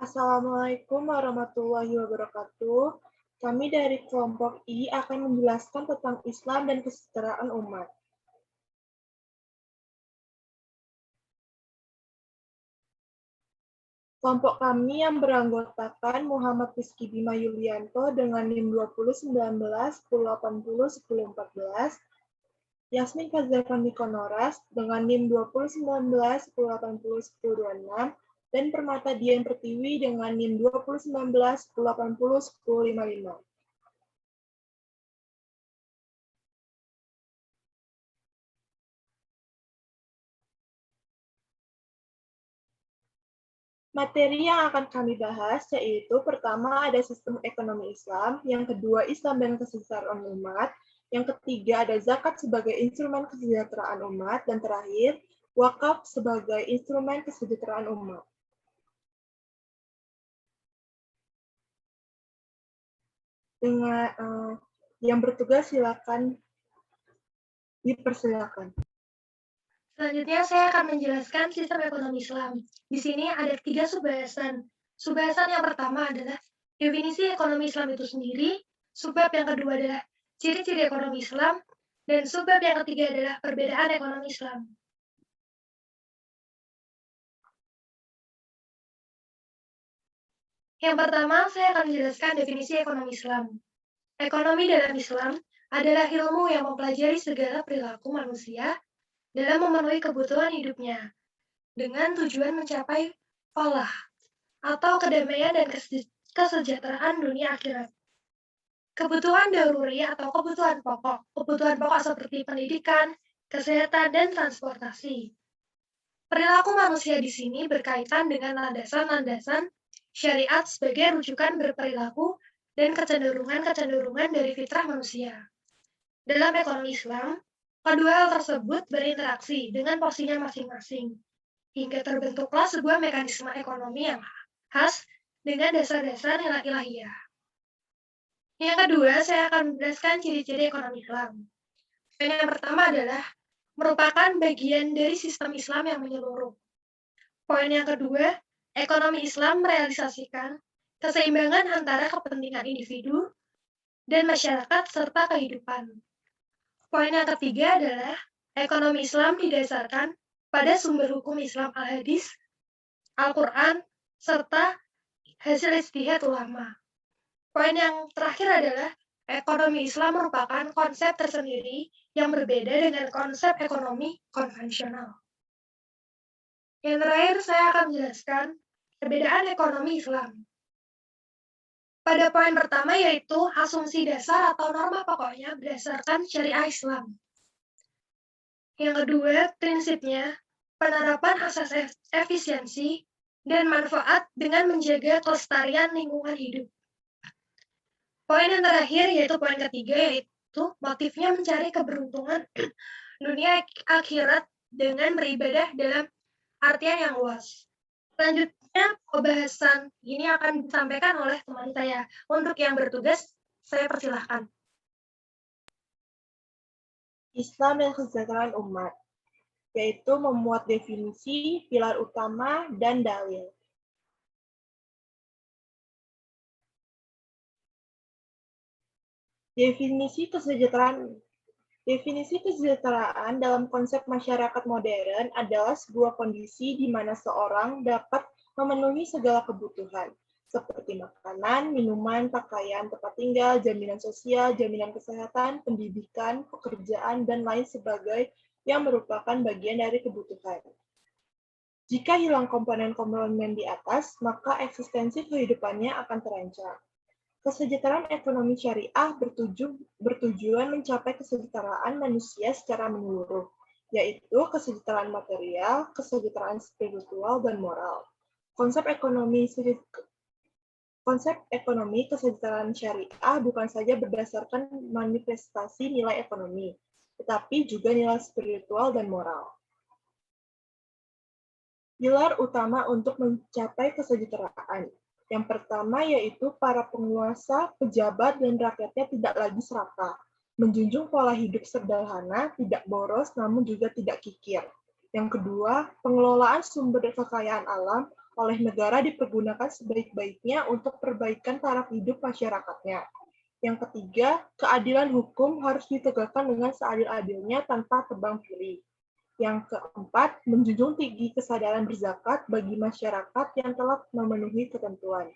Assalamualaikum warahmatullahi wabarakatuh. Kami dari kelompok I akan menjelaskan tentang Islam dan kesejahteraan umat. Kelompok kami yang beranggotakan Muhammad Rizky Bima Yulianto dengan NIM 2019 1080 1014, Yasmin Kazafani Konoras dengan NIM 2019 1080 1026, dan Permata Dian Pertiwi dengan NIM 2019 1080 1055. Materi yang akan kami bahas yaitu pertama ada sistem ekonomi Islam, yang kedua Islam dan kesejahteraan umat, yang ketiga ada zakat sebagai instrumen kesejahteraan umat, dan terakhir wakaf sebagai instrumen kesejahteraan umat. Dengan yang bertugas silakan dipersilakan. Selanjutnya, saya akan menjelaskan sistem ekonomi Islam. Di sini ada 3 subbahasan. Subbahasan yang pertama adalah definisi ekonomi Islam itu sendiri, subbab yang kedua adalah ciri-ciri ekonomi Islam, dan subbab yang ketiga adalah perbedaan ekonomi Islam. Yang pertama, saya akan menjelaskan definisi ekonomi Islam. Ekonomi dalam Islam adalah ilmu yang mempelajari segala perilaku manusia dalam memenuhi kebutuhan hidupnya, dengan tujuan mencapai falah atau kedamaian dan kesejahteraan dunia akhirat. Kebutuhan daruri atau kebutuhan pokok seperti pendidikan, kesehatan, dan transportasi. Perilaku manusia di sini berkaitan dengan landasan-landasan syariat sebagai rujukan berperilaku dan kecenderungan-kecenderungan dari fitrah manusia. Dalam ekonomi Islam, kedua hal tersebut berinteraksi dengan porsinya masing-masing, hingga terbentuklah sebuah mekanisme ekonomi yang khas dengan dasar-dasar nilai ilahiyah. Yang kedua, saya akan menjelaskan ciri-ciri ekonomi Islam. Yang pertama adalah merupakan bagian dari sistem Islam yang menyeluruh. Poin yang kedua, ekonomi Islam merealisasikan keseimbangan antara kepentingan individu dan masyarakat serta kehidupan. Poin yang ketiga adalah ekonomi Islam didasarkan pada sumber hukum Islam al-Hadis, Al-Quran, serta hasil ijtihad ulama. Poin yang terakhir adalah ekonomi Islam merupakan konsep tersendiri yang berbeda dengan konsep ekonomi konvensional. Yang terakhir, saya akan menjelaskan perbedaan ekonomi Islam. Pada poin pertama yaitu asumsi dasar atau norma pokoknya berdasarkan syariah Islam. Yang kedua, prinsipnya penerapan asas efisiensi dan manfaat dengan menjaga kelestarian lingkungan hidup. Poin yang terakhir yaitu poin ketiga, yaitu motifnya mencari keberuntungan dunia akhirat dengan beribadah dalam artian yang luas. Selanjutnya, pembahasan ini akan disampaikan oleh teman saya. Untuk yang bertugas, saya persilahkan. Islam dan kesejahteraan umat, yaitu memuat definisi, pilar utama, dan dalil. Definisi kesejahteraan dalam konsep masyarakat modern adalah sebuah kondisi di mana seorang dapat memenuhi segala kebutuhan, seperti makanan, minuman, pakaian, tempat tinggal, jaminan sosial, jaminan kesehatan, pendidikan, pekerjaan, dan lain sebagainya yang merupakan bagian dari kebutuhan. Jika hilang komponen-komponen di atas, maka eksistensi kehidupannya akan terancam. Kesejahteraan ekonomi syariah bertujuan mencapai kesejahteraan manusia secara menyeluruh, yaitu kesejahteraan material, kesejahteraan spiritual, dan moral. Konsep ekonomi kesejahteraan syariah bukan saja berdasarkan manifestasi nilai ekonomi, tetapi juga nilai spiritual dan moral. Pilar utama untuk mencapai kesejahteraan. Yang pertama yaitu para penguasa, pejabat, dan rakyatnya tidak lagi serakah, menjunjung pola hidup sederhana, tidak boros, namun juga tidak kikir. Yang kedua, pengelolaan sumber kekayaan alam oleh negara dipergunakan sebaik-baiknya untuk perbaikan taraf hidup masyarakatnya. Yang ketiga, keadilan hukum harus ditegakkan dengan seadil-adilnya tanpa tebang pilih. Yang keempat, menjunjung tinggi kesadaran berzakat bagi masyarakat yang telah memenuhi ketentuan.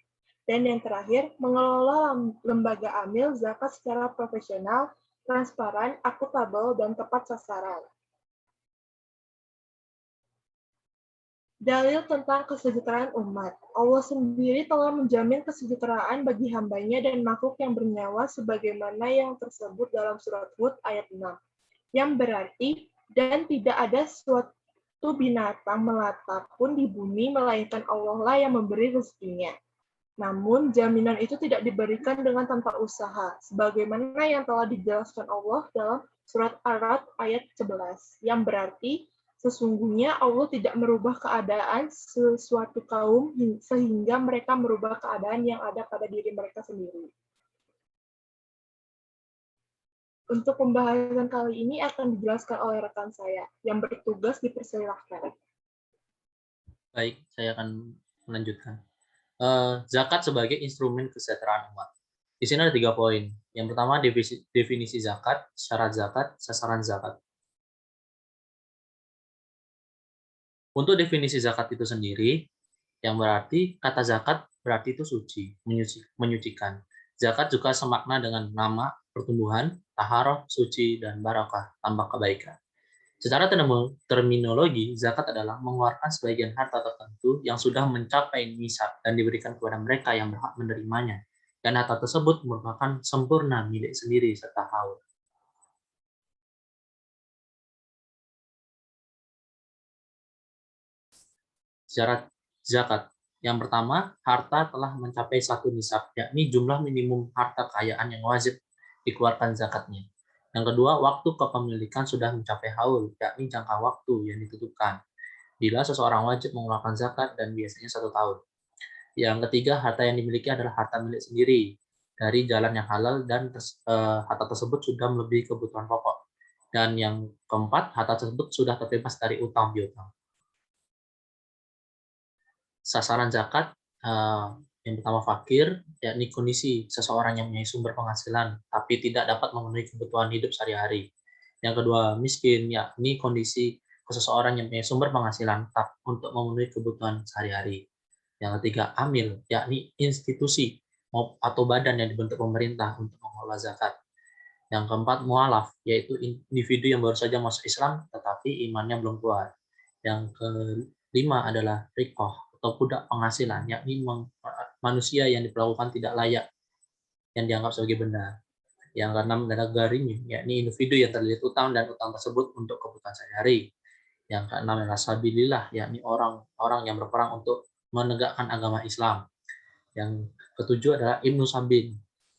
Dan yang terakhir, mengelola lembaga amil zakat secara profesional, transparan, akuntabel, dan tepat sasaran. Dalil tentang kesejahteraan umat. Allah sendiri telah menjamin kesejahteraan bagi hambanya dan makhluk yang bernyawa sebagaimana yang tersebut dalam surat Hud ayat 6. Yang berarti, dan tidak ada suatu binatang melata pun di bumi melainkan Allah lah yang memberi rezekinya. Namun, jaminan itu tidak diberikan dengan tanpa usaha, sebagaimana yang telah dijelaskan Allah dalam surat Ar-Ra'd ayat 11, yang berarti sesungguhnya Allah tidak merubah keadaan sesuatu kaum sehingga mereka merubah keadaan yang ada pada diri mereka sendiri. Untuk pembahasan kali ini akan dijelaskan oleh rekan saya yang bertugas, dipersilahkan. Baik, saya akan melanjutkan. Zakat sebagai instrumen kesejahteraan umat. Di sini ada 3 poin. Yang pertama, definisi zakat, syarat zakat, sasaran zakat. Untuk definisi zakat itu sendiri, yang berarti kata zakat berarti itu suci, menyucikan. Zakat juga semakna dengan nama, pertumbuhan, taharah, suci, dan barakah, tambah kebaikan. Secara terminologi, zakat adalah mengeluarkan sebagian harta tertentu yang sudah mencapai nisab dan diberikan kepada mereka yang berhak menerimanya. Dan harta tersebut merupakan sempurna milik sendiri serta haul. Syarat zakat. Yang pertama, harta telah mencapai 1 nisab, yakni jumlah minimum harta kekayaan yang wajib dikeluarkan zakatnya. Yang kedua, waktu kepemilikan sudah mencapai haul, yakni jangka waktu yang ditentukan. Bila seseorang wajib mengeluarkan zakat dan biasanya 1 tahun. Yang ketiga, harta yang dimiliki adalah harta milik sendiri dari jalan yang halal dan harta tersebut sudah melebihi kebutuhan pokok. Dan yang keempat, harta tersebut sudah terbebas dari utang piutang. Sasaran zakat yang pertama fakir, yakni kondisi seseorang yang mempunyai sumber penghasilan tapi tidak dapat memenuhi kebutuhan hidup sehari-hari. Yang kedua miskin, yakni kondisi seseorang yang mempunyai sumber penghasilan untuk memenuhi kebutuhan sehari-hari. Yang ketiga amil, yakni institusi atau badan yang dibentuk pemerintah untuk mengelola zakat. Yang keempat mualaf, yaitu individu yang baru saja masuk Islam tetapi imannya belum kuat. Yang kelima adalah rikoh atau budak penghasilan, yakni manusia yang diperlakukan tidak layak, yang dianggap sebagai benda. Yang keenam adalah garimi, yakni individu yang terlilit utang dan utang tersebut untuk kebutuhan sehari-hari. Yang keenam adalah sabilillah, yakni orang-orang yang berperang untuk menegakkan agama Islam. Yang ketujuh adalah ibnu sabil,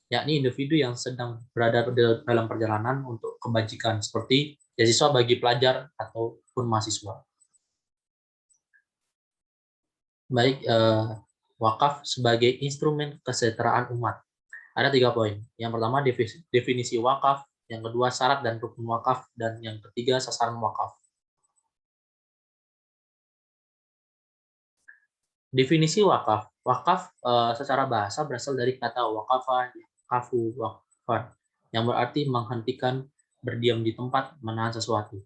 yakni individu yang sedang berada dalam perjalanan untuk kebajikan, seperti beasiswa bagi pelajar ataupun mahasiswa. Baik, wakaf sebagai instrumen kesejahteraan umat. Ada 3 poin. Yang pertama definisi wakaf, yang kedua syarat dan rukun wakaf, dan yang ketiga sasaran wakaf. Definisi wakaf. Wakaf secara bahasa berasal dari kata waqafa, kafu, waqfan, yang berarti menghentikan, berdiam di tempat, menahan sesuatu.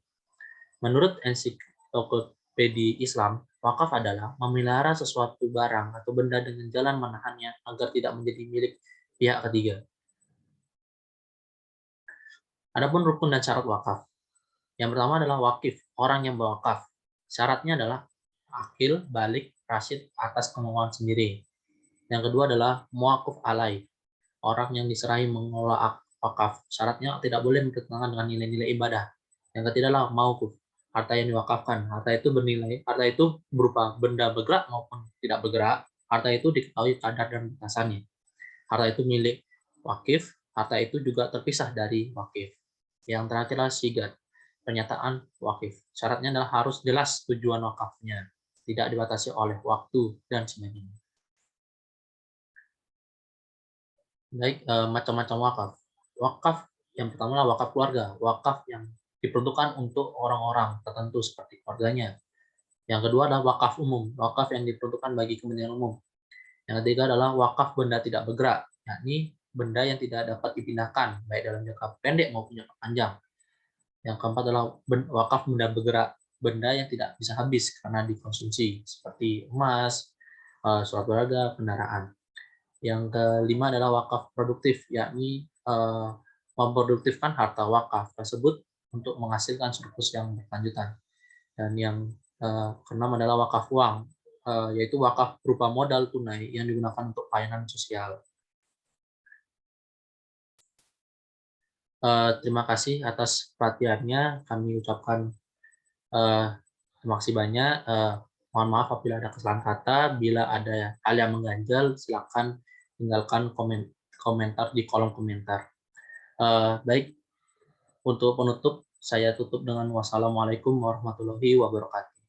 Menurut ensiklopedia Islam, wakaf adalah memelihara sesuatu barang atau benda dengan jalan menahannya agar tidak menjadi milik pihak ketiga. Adapun rukun dan syarat wakaf. Yang pertama adalah wakif, orang yang berwakaf. Syaratnya adalah akil, balik, rasyid atas kemauan sendiri. Yang kedua adalah muwaquf alai, orang yang diserahi mengelola wakaf. Syaratnya tidak boleh bertentangan dengan nilai-nilai ibadah. Yang ketiga adalah mauquf, harta yang diwakafkan. Harta itu berupa benda bergerak maupun tidak bergerak. Harta itu diketahui kadar dan batasannya. Harta itu milik wakif, harta itu juga terpisah dari wakif. Yang terakhir adalah sigat, pernyataan wakif. Syaratnya adalah harus jelas tujuan wakafnya, tidak dibatasi oleh waktu dan sebagainya. Baik, macam-macam wakaf. Wakaf yang pertama adalah wakaf keluarga, wakaf yang diperuntukkan untuk orang-orang tertentu seperti keluarganya. Yang kedua adalah wakaf umum, wakaf yang diperuntukkan bagi kepentingan umum. Yang ketiga adalah wakaf benda tidak bergerak, yakni benda yang tidak dapat dipindahkan, baik dalam jangka pendek maupun jangka panjang. Yang keempat adalah wakaf benda bergerak, benda yang tidak bisa habis karena dikonsumsi, seperti emas, surat berharga, kendaraan. Yang kelima adalah wakaf produktif, yakni memproduktifkan harta wakaf tersebut untuk menghasilkan surplus yang berkelanjutan. Dan yang keenam adalah wakaf uang, yaitu wakaf berupa modal tunai yang digunakan untuk pelayanan sosial. Terima kasih atas perhatiannya. Kami ucapkan terima kasih banyak. Mohon maaf apabila ada kesalahan kata. Bila ada hal yang mengganjal, silakan tinggalkan komentar di kolom komentar. Baik, untuk penutup, saya tutup dengan wassalamualaikum warahmatullahi wabarakatuh.